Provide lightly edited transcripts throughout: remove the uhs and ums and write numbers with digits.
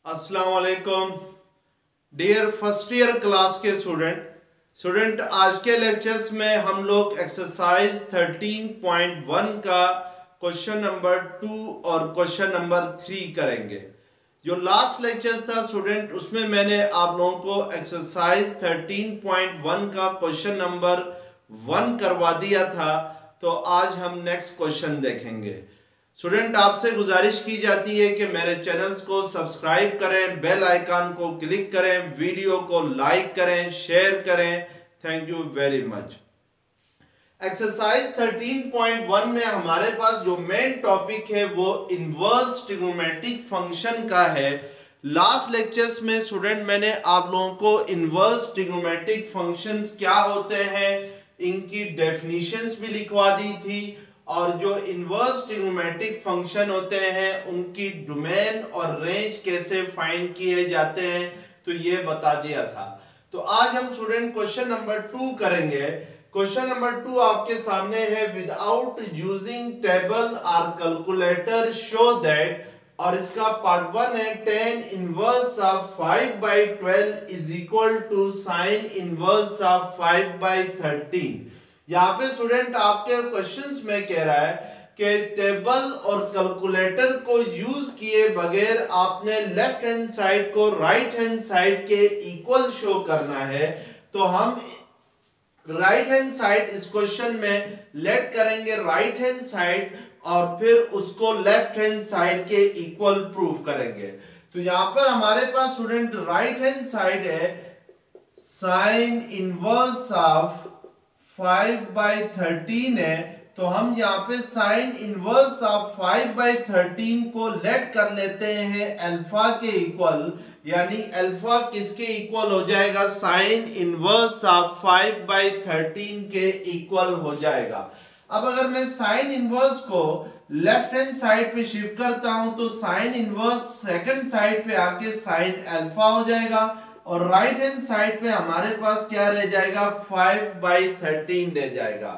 अस्सलाम वालेकुम dear first year class के स्टूडेंट आज के लेक्चर्स में हम लोग एक्सरसाइज 13.1 का क्वेश्चन नंबर 2 और क्वेश्चन नंबर 3 करेंगे। जो लास्ट लेक्चर्स था स्टूडेंट, उसमें मैंने आप लोगों को एक्सरसाइज 13.1 का क्वेश्चन नंबर 1 करवा दिया था। तो आज हम नेक्स्ट क्वेश्चन देखेंगे। स्टूडेंट, आपसे गुजारिश की जाती है कि मेरे चैनल्स को सब्सक्राइब करें, बेल आइकन को क्लिक करें, वीडियो को लाइक करें, शेयर करें। Thank you very much. Exercise 13.1 में हमारे पास जो मेन टॉपिक है वो इनवर्स ट्रिग्नोमेट्रिक फंक्शन का है। लास्ट लेक्चर्स में स्टूडेंट मैंने आप लोगों को इनवर्स ट्रिग्नोमेट्रिक फंक्शंस क्या होते हैं, इनकी डेफिनेशंस भी लिखवा दी थी, और जो इनवर्स ट्रिग्नोमेट्रिक फंक्शन होते हैं उनकी डोमेन और रेंज कैसे फाइंड किए जाते हैं, तो ये बता दिया था। तो आज हम स्टूडेंट क्वेश्चन नंबर 2 करेंगे। क्वेश्चन नंबर 2 आपके सामने है। विदाउट यूजिंग टेबल और कैलकुलेटर शो दैट, और इसका पार्ट 1 है 10 inverse of 5/12 is equal to sine inverse of 5/13। यहाँ पे स्टूडेंट आपके क्वेश्चंस में कह रहा है कि टेबल और कैलकुलेटर को यूज किए बगैर आपने लेफ्ट हैंड साइड को राइट हैंड साइड के इक्वल शो करना है। तो हम राइट हैंड साइड इस क्वेश्चन में लेट करेंगे राइट हैंड साइड, और फिर उसको लेफ्ट हैंड साइड के इक्वल प्रूफ करेंगे। तो यहां पर हमारे पास स्टूडेंट राइट हैंड साइड है साइन इनवर्स ऑफ 5/13 है। तो हम यहाँ पे साइन इनवर्स ऑफ 5/13 को लेट कर लेते हैं अल्फा के इक्वल, यानी अल्फा किसके इक्वल हो जाएगा, साइन इनवर्स ऑफ 5/13 के इक्वल हो जाएगा। अब अगर मैं साइन इनवर्स को लेफ्ट हैंड साइड पे शिफ्ट करता हूं तो साइन इनवर्स सेकंड साइड पे आके साइन अल्फा हो जाएगा, और राइट हैंड साइड पे हमारे पास क्या रह जाएगा, 5/13 रह जाएगा।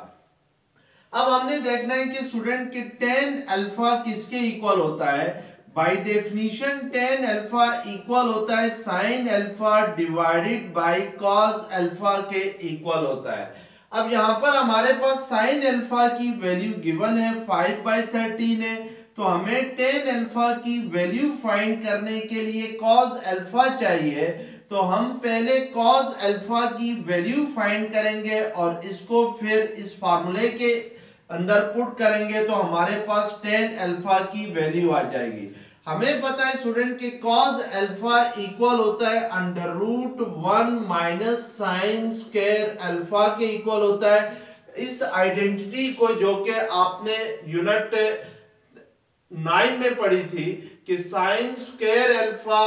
अब हमने देखना है कि स्टूडेंट के tan अल्फा किसके इक्वल होता है। By definition tan alpha equal होता है sin alpha divided by cos alpha के इक्वल होता है। अब यहां पर हमारे पास sin अल्फा की वैल्यू गिवन है 5/13 है, तो हमें tan अल्फा की वैल्यू फाइंड करने के लिए cos अल्फा चाहिए। तो हम पहले cos अल्फा की वैल्यू फाइंड करेंगे और इसको फिर इस फार्मूले के अंदर पुट करेंगे, तो हमारे पास tan अल्फा की वैल्यू आ जाएगी। हमें पता है स्टूडेंट कि cos अल्फा इक्वल होता है √1 माइनस साइन स्क्वायर अल्फा के इक्वल होता है। इस आइडेंटिटी को जो कि आपने यूनिट 9 में पढ़ी थी कि sine square alpha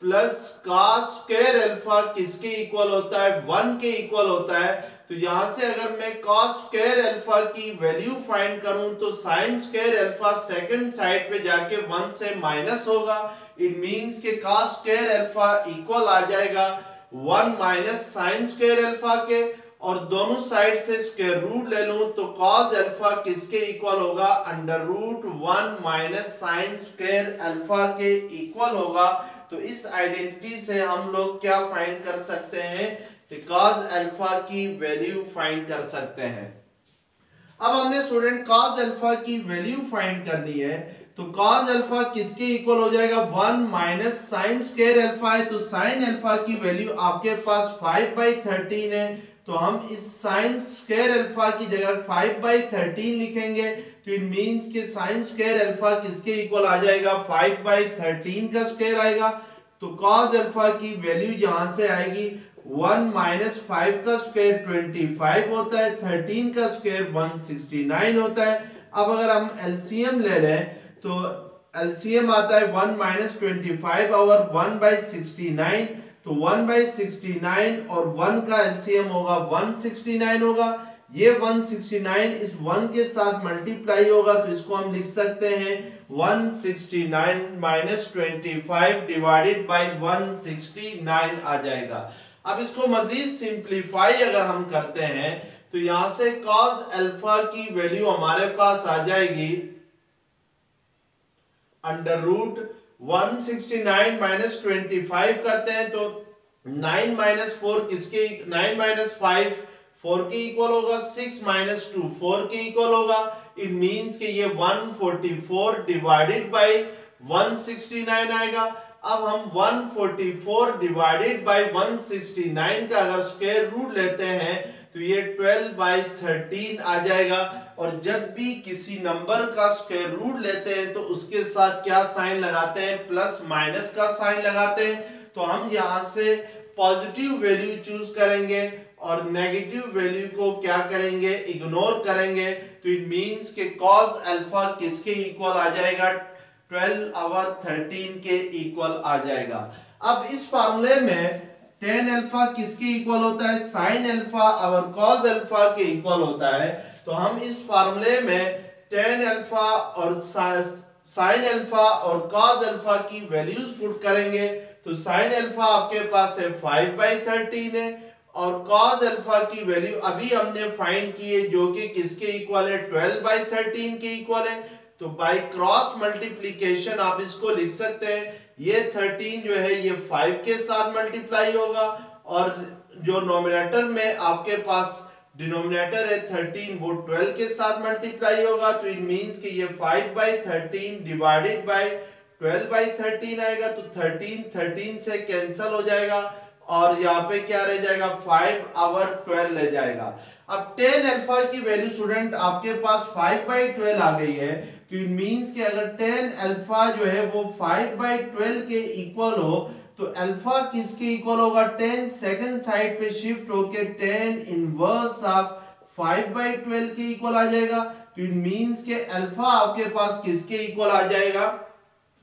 plus cos square alpha किसके इक्वल होता है, 1 के इक्वल होता है। तो यहां से अगर मैं cos स्क्वायर अल्फा की वैल्यू फाइंड करूं तो sin square alpha second side पे जाके 1 से माइनस होगा। इट मींस कि cos स्क्वायर अल्फा इक्वल आ जाएगा 1 माइनस sin स्क्वायर अल्फा के, और दोनों साइड से स्क्वायर रूट ले लूं तो cos अल्फा किसके इक्वल होगा, √1 माइनस sin स्क्वायर अल्फा के इक्वल होगा। तो इस आइडेंटिटी से हम लोग क्या फाइंड कर सकते हैं, cos अल्फा की वैल्यू फाइंड कर सकते हैं। अब हमने स्टूडेंट cos अल्फा की वैल्यू फाइंड करनी है, तो cos अल्फा किसके इक्वल हो जाएगा, 1 माइनस साइन स्क्वायर अल्फा है। तो साइन अल्फा की वैल्यू आपके पास 5/13 है, तो हम इस साइन स्क्वायर अल्फा की जगह 5/13 लिखेंगे। तो इट मींस कि साइन स्क्वायर अल्फा किसके इक्वल आ जाएगा, 5/13 का स्क्वायर आएगा। तो cos अल्फा की वैल्यू यहां से आएगी 1 माइनस 5 का स्क्वायर 25 होता है, 13 का स्क्वायर 169 होता है। अब अगर हम एलसीएम ले लें तो एलसीएम आता है 1 माइनस 25 और 1/69, तो 1/69 और 1 का एलसीएम होगा 169 होगा। ये 169 इस 1 के साथ मल्टीप्लाई होगा, तो इसको हम लिख सकते हैं 169 माइनस 25 डिवाइडेड बाय 169 आ जाएगा। अब इसको मजीद सिंप्लीफाई अगर हम करते हैं तो यहां से cos अल्फा की वैल्यू हमारे पास आ जाएगी अंडर रूट 169 माइनस 25 करते हैं तो 9 माइनस 4 किसके 9 माइनस 5 4 के इक्वल होगा, 6 माइनस 2 4 के इक्वल होगा। इट मींस कि ये 144 डिवाइडेड बाय 169 आएगा। अब हम 144 डिवाइडेड बाय 169 का अगर स्क्वायर रूट लेते हैं तो ये 12/13 आ जाएगा। और जब भी किसी नंबर का स्क्वायर रूट लेते हैं तो उसके साथ क्या साइन लगाते हैं, प्लस माइनस का साइन लगाते हैं। तो हम यहां से पॉजिटिव वैल्यू चूज करेंगे और नेगेटिव वैल्यू को क्या करेंगे, इग्नोर करेंगे। तो इट मींस के cos अल्फा किसके इक्वल आ जाएगा, 12/13 के इक्वल आ जाएगा। अब इस फार्मूले में tan अल्फा किसके इक्वल होता है, sin अल्फा और cos अल्फा के इक्वल होता है। तो हम इस फार्मूले में tan अल्फा और sin अल्फा और cos अल्फा की वैल्यूज पुट करेंगे। तो sin अल्फा आपके पास है 5/13 है और cos अल्फा की वैल्यू अभी हमने फाइंड की है जो कि किसके इक्वल है, 12/13 के इक्वल है। तो बाय क्रॉस मल्टीप्लिकेशन आप इसको लिख सकते हैं, ये 13 जो है ये 5 के साथ मल्टीप्लाई होगा और जो नोमिनेटर में आपके पास डिनोमिनेटर है 13 वो 12 के साथ मल्टीप्लाई होगा। तो इट मींस कि ये 5/13 डिवाइडेड बाय 12/13 आएगा। तो 13 से कैंसिल हो जाएगा और यहाँ पे क्या रह जाएगा, 5/12 रह जाएगा। अब tan अल्फा की वैल्यू स्टूडेंट आपके पास 5/12 आ गई है। तो इट मींस कि अगर tan अल्फा जो है वो 5/12 के इक्वल हो तो अल्फा किसके इक्वल होगा, tan सेकंड साइड पे शिफ्ट होके tan इनवर्स ऑफ 5/12 के इक्वल आ जाएगा। तो इट मींस के अल्फा आपके पास किसके इक्वल आ जाएगा,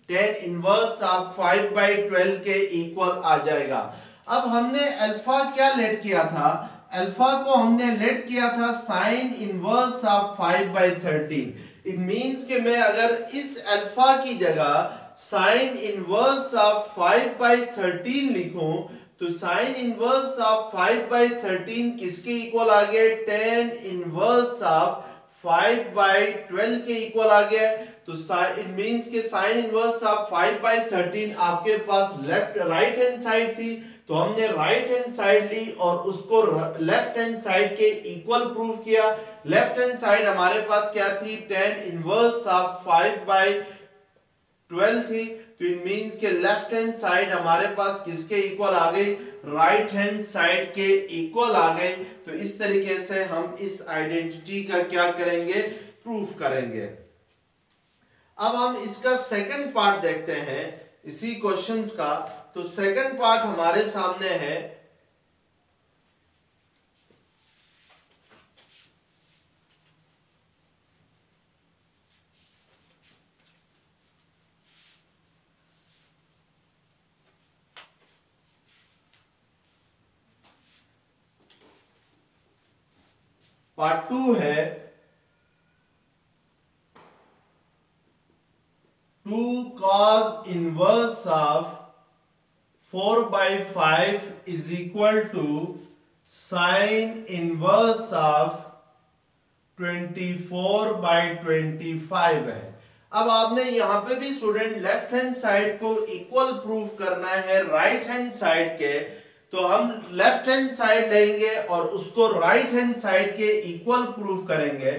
tan इनवर्स ऑफ 5/12 के इक्वल आ जाएगा। अब हमने अल्फा क्या लेट किया था, अल्फा को हमने लेट किया था sign inverse of 5/13। It means कि मैं अगर इस अल्फा की जगह साइन इनवर्स ऑफ 5/13 लिखूं तो साइन इनवर्स ऑफ 5/13 किसके इक्वल आ गया, tan इनवर्स ऑफ 5/12 के इक्वल आ गया। तो इट मींस के साइन इनवर्स ऑफ 5/13 आपके पास लेफ्ट राइट हैंड साइड थी तो हमने राइट हैंड साइड ली और उसको लेफ्ट हैंड साइड के इक्वल प्रूव किया। लेफ्ट हैंड साइड हमारे पास क्या थी, tan इनवर्स ऑफ 5/12 थी। तो इट मींस के लेफ्ट हैंड साइड हमारे पास किसके इक्वल आ गई, राइट हैंड साइड के इक्वल आ गई। तो इस तरीके से हम इस आइडेंटिटी का क्या करेंगे, प्रूफ करेंगे। अब हम इसका सेकंड पार्ट देखते हैं इसी क्वेश्चंस का। तो सेकंड पार्ट हमारे सामने है, पार्ट 2 है 2 cos inverse of 4/5 is equal to sine inverse of 24/25 है। अब आपने यहां पे भी स्टूडेंट लेफ्ट हैंड साइड को इक्वल प्रूफ करना है राइट हैंड साइड के। तो हम लेफ्ट हैंड साइड लेंगे और उसको राइट हैंड साइड के इक्वल प्रूफ करेंगे।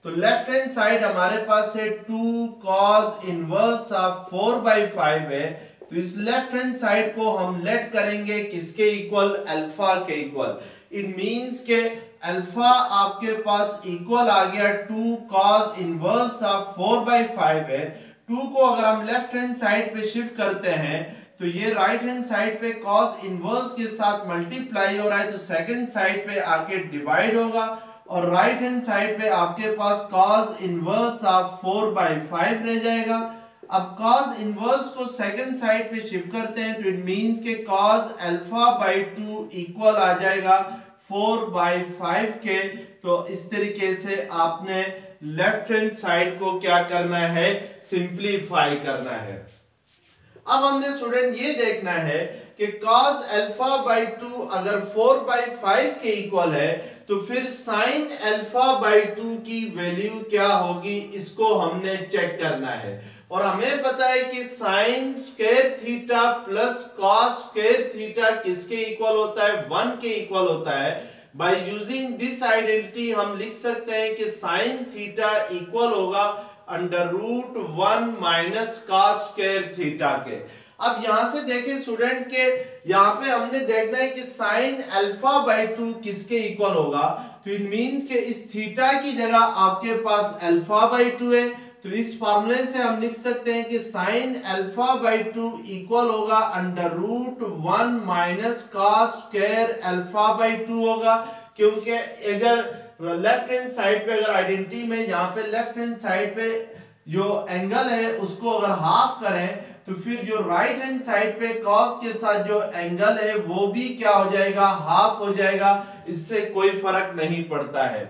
तो लेफ्ट हैंड साइड हमारे पास है 2 cos इनवर्स ऑफ 4/5 है। तो इस लेफ्ट हैंड साइड को हम लेट करेंगे किसके इक्वल, अल्फा के इक्वल। इट मींस के अल्फा आपके पास इक्वल आ गया 2 cos इनवर्स ऑफ 4/5 है। 2 को अगर हम लेफ्ट हैंड साइड पे शिफ्ट करते हैं तो ये राइट हैंड साइड पे cos इनवर्स के साथ मल्टीप्लाई हो रहा है तो सेकंड साइड पे आके डिवाइड होगा और राइट हैंड साइड पे आपके पास cos इनवर्स ऑफ 4/5 रह जाएगा। अब cos इनवर्स को सेकंड साइड पे शिफ्ट करते हैं तो इट मींस के cos अल्फा/2 इक्वल आ जाएगा 4/5 के। तो इस तरीके से आपने लेफ्ट हैंड साइड को क्या करना है, सिंप्लीफाई करना है। अब हमने स्टूडेंट ये देखना है कि cos अल्फा/2 अगर 4/5 के इक्वल है तो फिर साइन अल्फा बाई 2 की वैल्यू क्या होगी, इसको हमने चेक करना है। और हमें पता है कि sine square theta plus cos square theta किसके इक्वल होता है, 1 के इक्वल होता है। बाय यूजिंग दिस आइडेंटिटी हम लिख सकते हैं कि साइन थीटा इक्वल होगा under root 1 minus cos square theta के। अब यहां से देखें स्टूडेंट के, यहां पे हमने देखना है कि साइन अल्फा बाई 2 किसके इक्वल होगा। तो इट मींस कि इस थीटा की जगह आपके पास अल्फा बाई 2 है, तो इस फॉर्मूले से हम लिख सकते हैं कि साइन अल्फा बाई 2 इक्वल होगा under root 1 minus cos square alpha by 2 होगा। क्योंकि अगर लेफ्ट हैंड साइड पे, अगर आइडेंटिटी में यहाँ पे लेफ्ट हैंड साइड पे जो एंगल है उसको अगर हाफ करें तो फिर जो राइट हैंड साइड पे कॉस के साथ जो एंगल है वो भी क्या हो जाएगा, हाफ हो जाएगा। इससे कोई फर्क नहीं पड़ता है।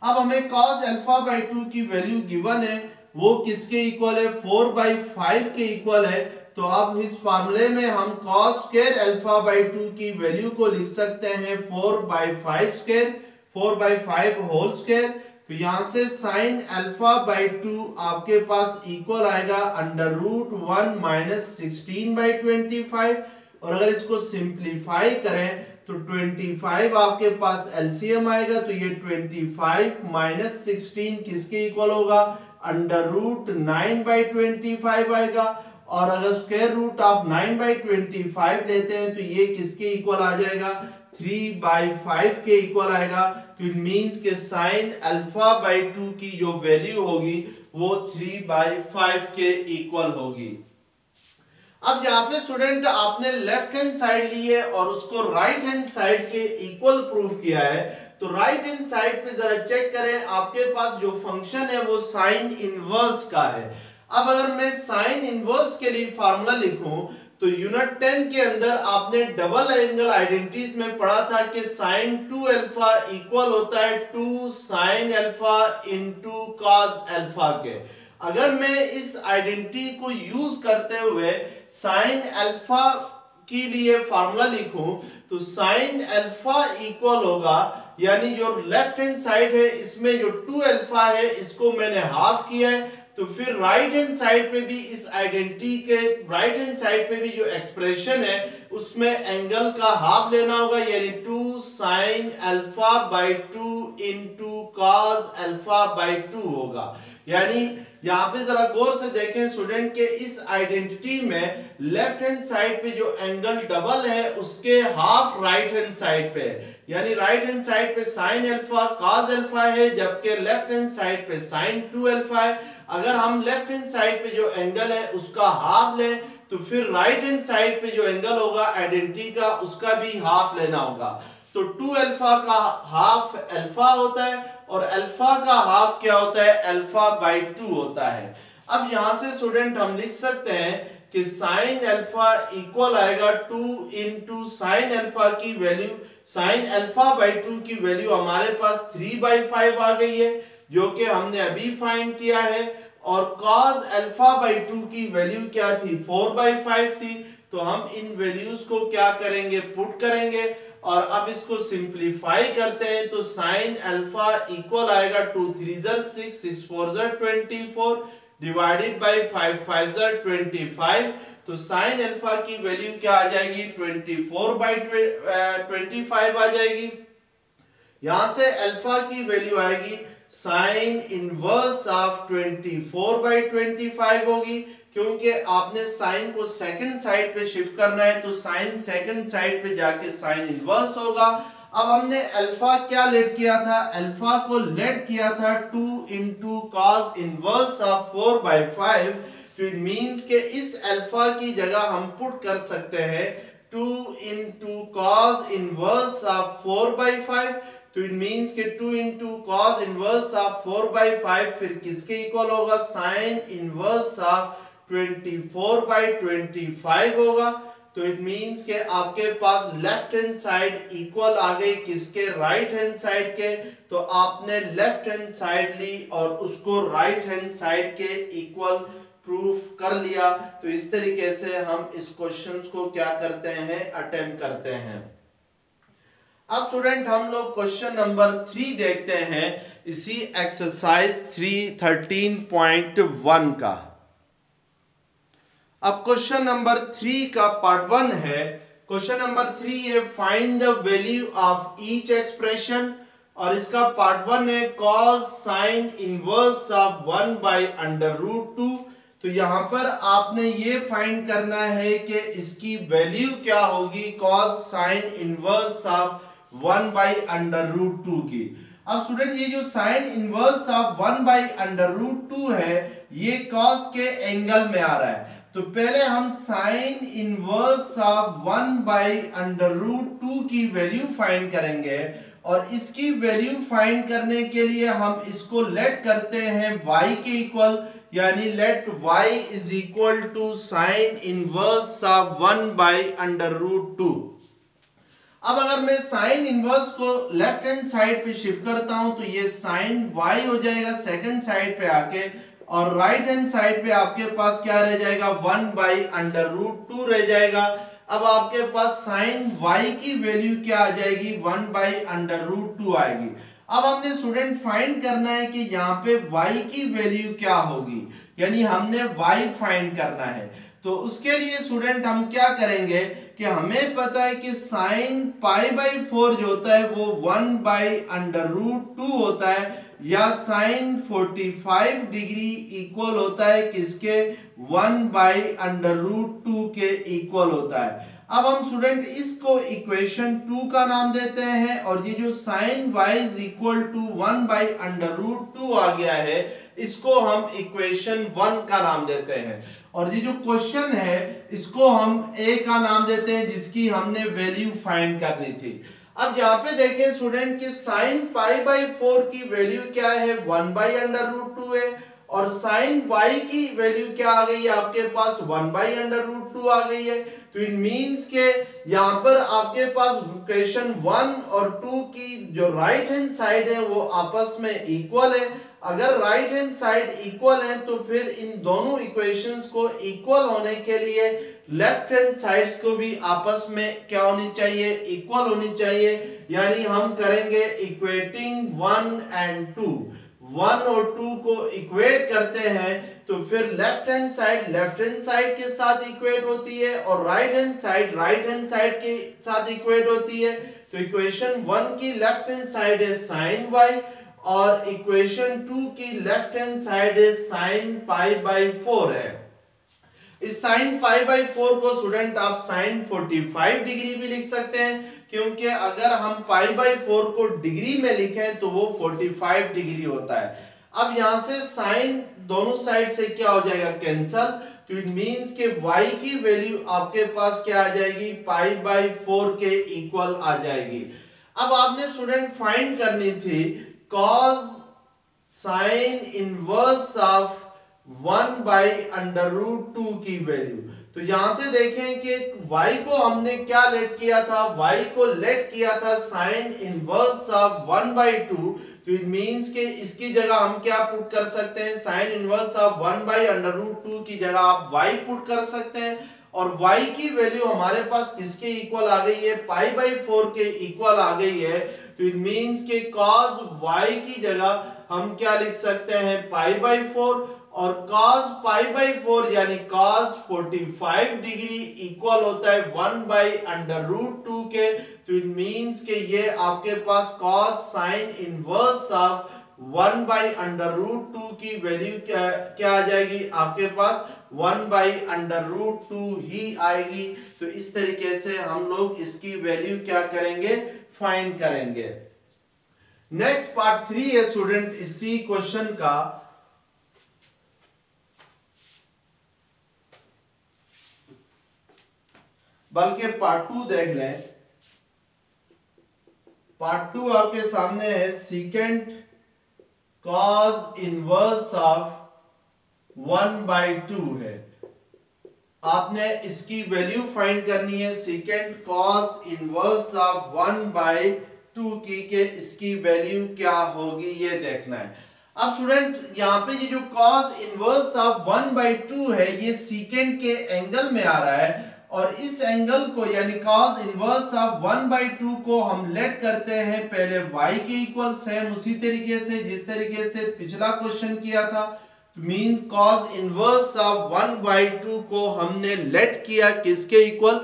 अब हमें cos अल्फा बाई 2 की वैल्यू गिवन है, वो किसके इक्वल है, 4 बाई 5 के इक्वल है। तो अब इस फार्मूले में हम cos स्क्वायर अल्फा बाई 2 की वैल्यू को लिख सकते हैं 4 by 5 square, 4 by 5 whole square. तो यहां से साइन अल्फा बाई 2 आपके पास इक्वल आएगा अंडर रूट 1 माइनस 16 बाई 25। और अगर इसको सिंप्लीफाई करें तो 25 आपके पास एलसीएम आएगा, तो ये 25 माइनस 16 किसके इक्वल होगा, अंडर रूट 9 बाई 25 आएगा। और अगर स्क्वायर रूट ऑफ 9 बाई 25 लेते हैं तो ये किसके इक्वल आ जाएगा, 3 बाई 5 के इक्वल आएगा। तो इट मींस के साइन अल्फा बाई 2 की जो वैल्यू होगी वो 3 बाई 5 के इक्वल होगी। अब यहाँ पे स्टूडेंट आपने लेफ्ट हैंड साइड ली है और उसको राइट हैंड साइड के इक्वल प्रूफ किया है। तो राइट हैंड साइड पे जरा चेक करें, आपके पास जो फंक्शन है वो साइन इनवर्स का है। अब अगर मैं साइन इनवर्स के लिए फार्मूला लिखूं तो यूनिट 10 के अंदर आपने डबल एंगल आइडेंटिटीज में पढ़ा था कि साइन 2 अल्फा इक्वल होता है 2 sine alpha into cos alpha के। अगर मैं इस आइडेंटिटी को यूज करते हुए साइन अल्फा के लिए फार्मूला लिखूं तो साइन अल्फा इक्वल होगा, यानी जो लेफ्ट हैंड साइड है इसमें जो 2 अल्फा है इसको मैंने हाफ किया है, तो फिर राइट हैंड साइड पे भी इस आइडेंटिटी के राइट हैंड साइड पे भी जो एक्सप्रेशन है उसमें एंगल का हाफ लेना होगा, यानी 2 sign alpha by 2 into cos alpha by 2 होगा। यानी यहाँ पे जरा गौर से देखें स्टूडेंट के, इस आइडेंटिटी में लेफ्ट हैंड साइड पे जो एंगल डबल है उसके हाफ राइट हैंड साइड पे, यानी राइट हैंड साइड पे साइन अल्फा कॉस अल्फा है, जबकि लेफ्ट हैंड साइड पे साइन 2 अल्फा है। अगर हम लेफ्ट हैंड साइड पे जो एंगल है उसका हाफ लें तो फिर राइट हैंड साइड पे जो एंगल होगा आइडेंटिटी का उसका भी हाफ लेना होगा। तो 2 अल्फा का हाफ अल्फा होता है और अल्फा का हाफ क्या होता है, अल्फा बाई 2 होता है। अब यहां से स्टूडेंट हम लिख सकते हैं कि साइन अल्फा इक्वल आएगा 2 इंटू साइन अल्फा की वैल्यू, साइन अल्फा बाई 2 की वैल्यू हमारे पास 3 बाई 5 आ गई है जो कि हमने अभी फाइंड किया है, और cos अल्फा बाई 2 की वैल्यू क्या थी, 4 बाई 5 थी। तो हम इन वैल्यूज को क्या करेंगे, पुट करेंगे और अब इसको सिंप्लीफाई करते हैं तो साइन अल्फा इक्वल आएगा 2 3 6 6 4 24 डिवाइडेड बाई 5 5 25। तो साइन अल्फा की वैल्यू क्या आ जाएगी, 24 बाई 25 आ जाएगी। यहां से अल्फा की वैल्यू आएगी साइन इनवर्स ऑफ 24 बाई 25 होगी, क्योंकि आपने साइन को सेकंड साइड पे शिफ्ट करना है तो साइन सेकंड साइड पे जाके साइन इनवर्स होगा। अब हमने अल्फा क्या लेट किया था, अल्फा को लेट किया था 2 into cos inverse of 4 by 5। तो इट मींस के इस अल्फा की जगह हम पुट कर सकते हैं 2 into cos inverse of 4 by 5। तो इट मींस के 2 into cos inverse of 4 by 5 फिर किसके इक्वल होगा, साइन इनवर्स ऑफ 24 बाई 25 होगा। तो इट मींस के आपके पास लेफ्ट हैंड साइड इक्वल आ गई किसके, राइट हैंड साइड के। तो आपने लेफ्ट हैंड साइड ली और उसको राइट हैंड साइड के इक्वल प्रूफ कर लिया। तो इस तरीके से हम इस क्वेश्चन को क्या करते हैं, अटेम्प्ट करते हैं। अब स्टूडेंट हम लोग क्वेश्चन नंबर 3 देखते हैं इसी एक्सरसाइज 313.1 का। अब क्वेश्चन नंबर 3 का पार्ट 1 है। क्वेश्चन नंबर 3 है find the value of each expression, और इसका पार्ट 1 है कॉस साइन इनवर्स ऑफ 1/√2। तो यहां पर आपने ये फाइंड करना है कि इसकी वैल्यू क्या होगी कॉस साइन इनवर्स ऑफ 1/√2 की। अब स्टूडेंट ये जो साइन इनवर्स ऑफ 1/√2 है ये कॉस के एंगल में आ रहा है। तो पहले हम साइन इनवर्स ऑफ 1/√2 की वैल्यू फाइंड करेंगे, और इसकी वैल्यू फाइंड करने के लिए हम इसको लेट करते हैं y के इक्वल, यानी let y is equal to sine inverse of 1/√2। अब अगर मैं साइन इनवर्स को लेफ्ट हैंड साइड पे शिफ्ट करता हूं तो ये साइन y हो जाएगा सेकंड साइड पे आके, और राइट हैंड साइड पे आपके पास क्या रह जाएगा 1/√2 रह जाएगा। अब आपके पास साइन y की वैल्यू क्या आ जाएगी 1/√2 आएगी। अब हमने स्टूडेंट फाइंड करना है कि यहाँ पे y की वैल्यू क्या होगी, यानी हमने y फाइंड करना है। तो उसके लिए स्टूडेंट हम क्या करेंगे कि हमें पता है कि साइन π/4 जो होता है वो 1/√2 होता है, या साइन 45 डिग्री इक्वल होता है किसके 1/√2 के इक्वल होता है। अब हम स्टूडेंट इसको इक्वेशन 2 का नाम देते हैं, और ये जो sine y is equal to 1/√2 आ गया है इसको हम इक्वेशन 1 का नाम देते हैं, और ये जो क्वेश्चन है इसको हम a का नाम देते हैं जिसकी हमने वैल्यू फाइंड करनी थी। अब यहाँ पे देखें स्टूडेंट कि साइन π/4 की वैल्यू क्या है 1/√2 है, और साइन y की वैल्यू क्या आ गई है आपके पास 1/√2 आ गई है। तो इट मींस के यहाँ पर आपके पास इक्वेशन 1 और 2 की जो राइट हैंड साइड है वो आपस में इक्वल है। अगर राइट हैंड साइड इक्वल है तो फिर इन दोनों इक्वेशंस को इक्वल होने के लिए लेफ्ट हैंड साइड्स को भी आपस में क्या होनी चाहिए इक्वल होनी चाहिए, यानी हम करेंगे इक्वेटिंग 1 एंड 2। 1 और 2 को इक्वेट करते हैं तो फिर लेफ्ट हैंड साइड के साथ इक्वेट होती है, और राइट हैंड साइड के साथ इक्वेट होती है। तो इक्वेशन 1 की लेफ्ट हैंड साइड है साइन y, और इक्वेशन 2 की लेफ्ट हैंड साइड है साइन π/4 है। इस साइन π/4 को स्टूडेंट आप साइन 45 डिग्री भी लिख सकते हैं, क्योंकि अगर हम π/4 को डिग्री में लिखें तो वो 45 डिग्री होता है। अब यहां से साइन दोनों साइड से क्या हो जाएगा कैंसल, तो इट मींस के y की वैल्यू आपके पास क्या आ जाएगी π/4 के इक्वल आ जाएगी। अब आपने स्टूडेंट फाइंड करनी थी cos साइन इनवर्स ऑफ 1/√2 की वैल्यू। तो यहां से देखें कि y को हमने क्या लेट किया था, y को लेट किया था साइन इनवर्स ऑफ 1/2। तो इट मींस कि इसकी जगह हम क्या पुट कर सकते हैं साइन इनवर्स ऑफ 1/√2 की जगह आप y पुट कर सकते हैं, और y की वैल्यू हमारे पास किसके इक्वल आ गई है π/4 के इक्वल आ गई है। तो इट मींस के cos y की जगह हम क्या लिख सकते हैं π/4, और cos π/4 यानी cos 45 डिग्री इक्वल होता है 1/√2 के। तो इट मींस के ये आपके पास cos साइन इनवर्स ऑफ 1/√2 की वैल्यू क्या आ जाएगी आपके पास 1/√2 ही आएगी। तो इस तरीके से हम लोग इसकी वैल्यू क्या करेंगे फाइंड करेंगे। नेक्स्ट पार्ट 3 है स्टूडेंट इसी क्वेश्चन का। बल्कि पार्ट 2 देख लें। पार्ट 2 आपके सामने है सीकेंट cos इनवर्स ऑफ 1/2 है। आपने इसकी वैल्यू फाइंड करनी है सीकेंट cos इनवर्स ऑफ 1/2 की के इसकी वैल्यू क्या होगी ये देखना है। अब स्टूडेंट यहाँ पे ये जो cos इनवर्स ऑफ 1/2 है ये सीकेंट के एंगल में आ रहा है, और इस एंगल को यानी cos इनवर्स ऑफ 1/2 को हम लेट करते हैं पहले y के इक्वल, सेम उसी तरीके से जिस तरीके से पिछला क्वेश्चन किया था। मींस cos इनवर्स ऑफ 1/2 को हमने लेट किया किसके इक्वल,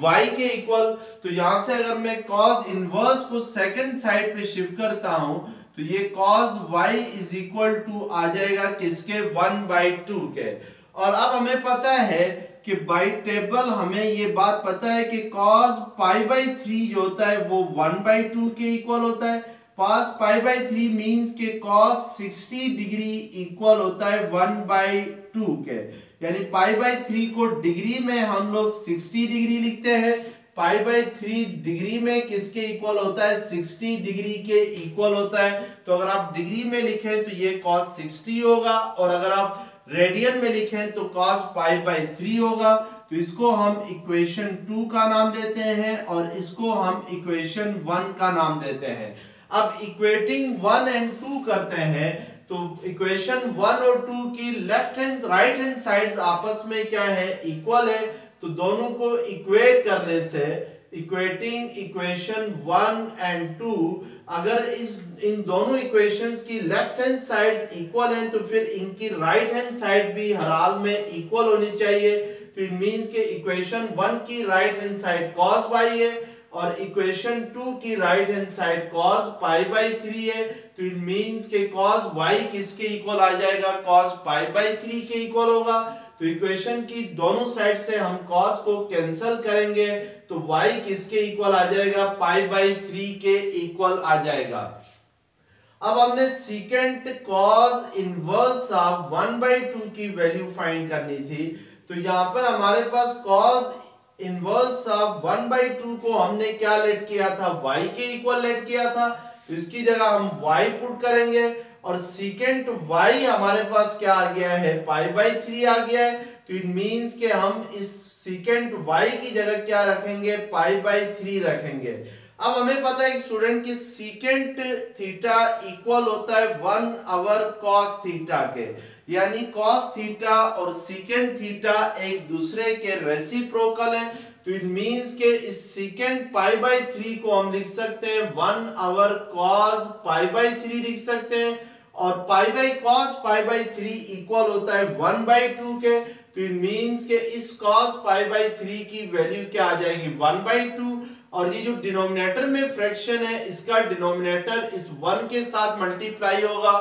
y के इक्वल। तो यहां से अगर मैं cos इनवर्स को सेकंड साइड पे शिफ्ट करता हूं तो ये cos y is equal to आ जाएगा किसके, 1/2 के। और अब हमें पता है कि बाई टेबल हमें ये बात पता है कि cos π/3 जो होता है वो 1/2 के इक्वल होता है। cos π/3 मींस के cos 60 डिग्री इक्वल होता है 1/2 के, यानी π/3 को डिग्री में हम लोग 60 डिग्री लिखते हैं, π/3 डिग्री में किसके इक्वल होता है, 60 डिग्री के इक्वल होता है। तो अगर आप डिग्री में लिखें तो ये cos 60 होगा, और अगर आप रेडियन में लिखें तो cos π/3 होगा। तो इसको हम इक्वेशन 2 का नाम देते हैं और इसको हम इक्वेशन 1 का नाम देते हैं। अब इक्वेटिंग 1 एंड 2 करते हैं तो इक्वेशन 1 और 2 की left hand right hand sides आपस में क्या है, इक्वल है। तो दोनों को इक्वेट करने से इक्वेटिंग इक्वेशन 1 एंड 2, अगर इन दोनों इक्वेशंस की लेफ्ट हैंड साइड इक्वल हैं तो फिर इनकी राइट हैंड साइड भी हर हाल में इक्वल होनी चाहिए। तो इट मींस के इक्वेशन 1 की right hand side cos y है और इक्वेशन 2 की राइट हैंड साइड cos π/3 है। तो इट मींस के cos y किसके इक्वल आ जाएगा, cos π/3 के इक्वल होगा। तो इक्वेशन की दोनों साइड से हम cos को कैंसिल करेंगे तो y किसके इक्वल आ जाएगा, π/3 के इक्वल आ जाएगा। अब हमने सीकेंट cos इनवर्स ऑफ 1/2 की वैल्यू फाइंड करनी थी। तो यहां पर हमारे पास cos इनवर्स ऑफ 1/2 को हमने क्या लेट किया था, y के इक्वल लेट किया था। तो इसकी जगह हम y पुट करेंगे और सीकेंट y हमारे पास क्या आ गया है, π/3 आ गया है। तो इट मींस के हम इस सीकेंट y की जगह क्या रखेंगे, π/3 रखेंगे। अब हमें पता है स्टूडेंट की सीकेंट थीटा इक्वल होता है 1/2 cos थीटा के, यानी cos थीटा और सीकेंट थीटा एक दूसरे के रेसिप्रोकल हैं। तो इट मींस के इस सीकेंट π/3 को हम लिख सकते हैं 1/2 cos π/3 लिख सकते हैं, और cos π/3 इक्वल होता है 1/2 के। तो इट मींस के इस cos π/3 की वैल्यू क्या आ जाएगी, 1/2। और ये जो डिनोमिनेटर में फ्रैक्शन है इसका डिनोमिनेटर इस 1 के साथ मल्टीप्लाई होगा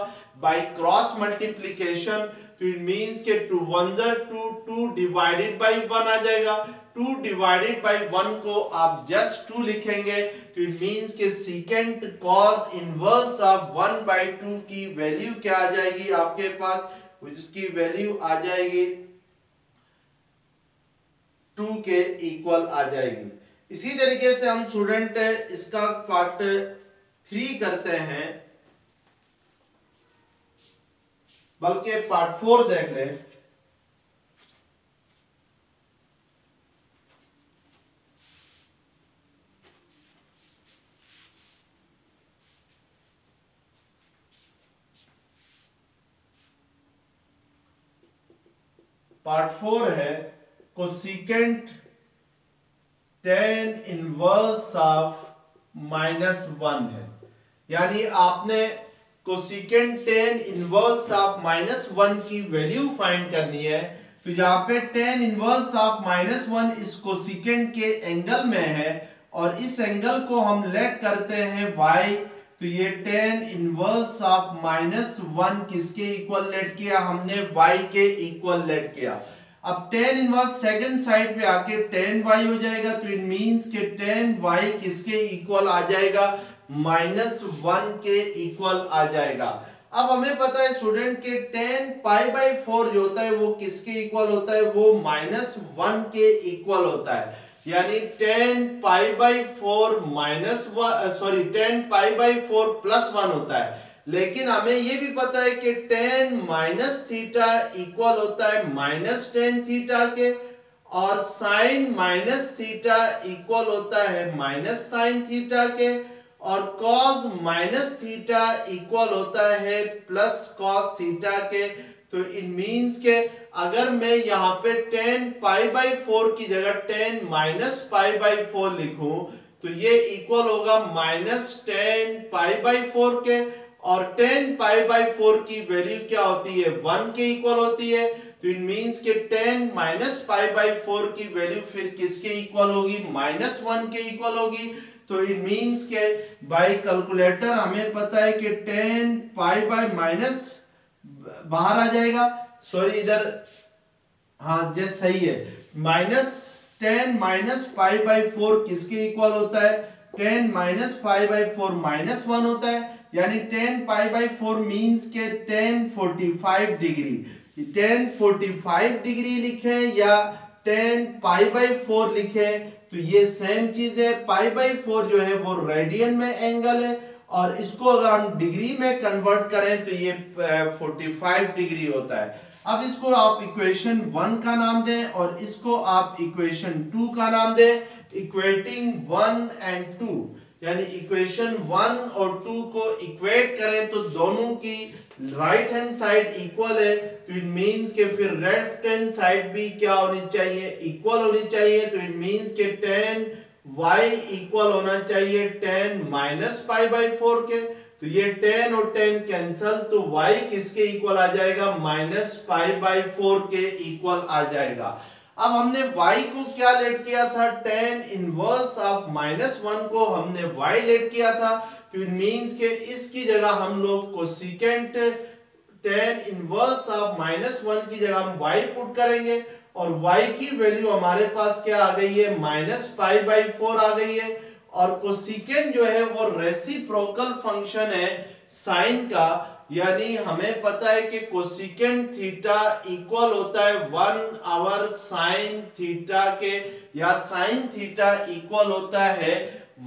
बाय क्रॉस मल्टीप्लिकेशन। तो इट मींस के 2 1 2, 2 डिवाइडेड बाय 1 आ जाएगा। 2 डिवाइडेड बाय 1 को आप जस्ट 2 लिखेंगे। तो इट मींस के सीकेंट cos इनवर्स ऑफ 1/2 की वैल्यू क्या आ जाएगी आपके पास, जिसकी वैल्यू आ जाएगी 2 के इक्वल आ जाएगी। इसी तरीके से हम स्टूडेंट इसका पार्ट 3 करते हैं, बल्कि पार्ट 4 देख लें। पार्ट 4 है कोसेकेंट tan इनवर्स ऑफ -1 है, यानी आपने कोसेकेंट tan इनवर्स ऑफ -1 की वैल्यू फाइंड करनी है। तो यहाँ पे tan इनवर्स ऑफ -1 इस कोसेकेंट के एंगल में है और इस एंगल को हम लेट करते हैं y। तो ये tan इनवर्स ऑफ -1 किसके इक्वल लेट किया हमने, y के इक्वल लेट किया। अब tan इनवर्स सेकंड साइड पे आके tan y हो जाएगा। तो इट मींस के tan y किसके इक्वल आ जाएगा, -1 के इक्वल आ जाएगा। अब हमें पता है स्टूडेंट के tan π/4 जो होता है वो किसके इक्वल होता है, वो -1 के इक्वल होता है, यानी tan π/4 tan π/4 +1 होता है। लेकिन हमें ये भी पता है कि tan -थीटा इक्वल होता है -tan थीटा के, और sin -थीटा इक्वल होता है -sin थीटा के, और cos माइनस थीटा इक्वल होता है प्लस cos थीटा के। तो इट मींस के अगर मैं यहाँ पे tan पाई बाई 4 की जगह tan माइनस पाई बाई 4 लिखूं तो ये इक्वल होगा माइनस tan पाई बाई 4 के, और tan पाई बाई 4 की वैल्यू क्या होती है 1 के इक्वल होती है। तो इट मींस के tan माइनस पाई बाई 4 की वैल्यू फिर किसके इक्वल होगी माइनस 1 के इक्वल होगी। तो इट मींस के बाय कैलकुलेटर हमें पता है कि tan पाई बाई माइनस बाहर आ जाएगा, सॉरी इधर हाँ ये सही है, minus tan minus pi by 4 किसके इक्वल होता है tan minus pi by 4 minus 1 होता है, यानी tan पाई बाई 4 मींस के tan 45 डिग्री, tan 45 डिग्री लिखे या tan पाई बाई 4 लिखे तो ये सेम चीज है। पाई बाई 4 जो है वो रेडियन में एंगल है और इसको अगर हम डिग्री में कन्वर्ट करें तो ये 45 डिग्री होता है। अब इसको आप इक्वेशन 1 का नाम दें और इसको आप इक्वेशन 2 का नाम दें। इक्वेटिंग 1 एंड 2 यानी इक्वेशन 1 और 2 को इक्वेट करें तो दोनों की राइट हैंड साइड इक्वल है, तो इट मींस के फिर लेफ्ट हैंड साइड भी क्या होनी चाहिए इक्वल होनी चाहिए। तो इट मींस के tan y इक्वल होना चाहिए tan माइनस पाई बाई 4 के। तो ये tan और tan कैंसल तो y किसके इक्वल आ जाएगा माइनस पाई बाई 4 के इक्वल आ जाएगा। अब हमने y को क्या लेट किया था tan इनवर्स ऑफ माइनस 1 को हमने y लेट किया था। तो इट मींस के इसकी जगह हम लोग cosecant tan inverse of minus 1 की जगह हम y पुट करेंगे और y की वैल्यू हमारे पास क्या आ गई है माइनस पाई बाई 4 आ गई है। और कोसिकेंट जो है वो रेसिप्रोकल फंक्शन है साइन का, यानी हमें पता है कि कोसिकेंट थीटा इक्वल होता है 1 आवर साइन थीटा के, या साइन थीटा इक्वल होता है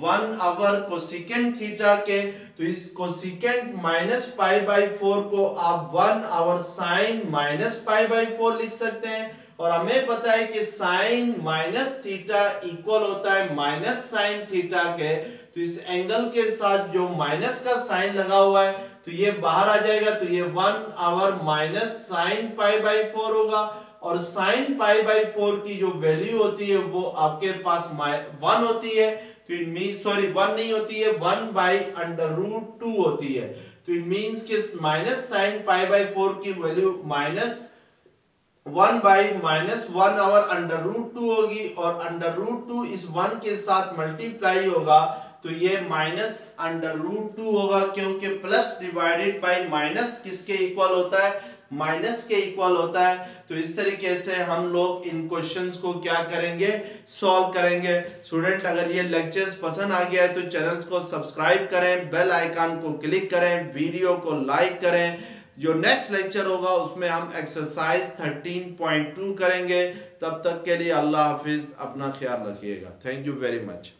1 आवर कोसिकेंट थीटा के। तो इस कोसिकेंट माइनस पाई बाई 4 को आप 1 over sine minus pi by 4 लिख सकते हैं। और हमें पता है कि साइन माइनस थीटा इक्वल होता है माइनस साइन थीटा के। तो इस एंगल के साथ जो माइनस का साइन लगा हुआ है तो ये बाहर आ जाएगा, तो ये 1 our minus sine pi by 4 होगा। और साइन पाई बाई 4 की जो वैल्यू होती है वो आपके पास 1 होती है। तो इट मींस सॉरी 1 नहीं होती है, 1 बाई अंडर रूट 2 होती है। तो इट मींस कि माइनस साइन पाई बाई 4 की value minus 1 by minus 1 over under root 2 होगी और अंडर रूट 2 इस 1 के साथ मल्टीप्लाई होगा तो ये माइनस अंडर रूट 2 होगा, क्योंकि प्लस डिवाइडेड बाई माइनस किसके इक्वल होता है माइनस के इक्वल होता है। तो इस तरीके से हम लोग इन क्वेश्चंस को क्या करेंगे सॉल्व करेंगे। स्टूडेंट अगर ये लेक्चर्स पसंद आ गया है तो चैनल्स को सब्सक्राइब करें, बेल आइकन को क्लिक करें, वीडियो को लाइक करें। जो नेक्स्ट लेक्चर होगा उसमें हम एक्सरसाइज 13.2 करेंगे। तब तक के लिए अल्लाह हाफिज, अपना ख्याल रखिएगा। Thank you very much.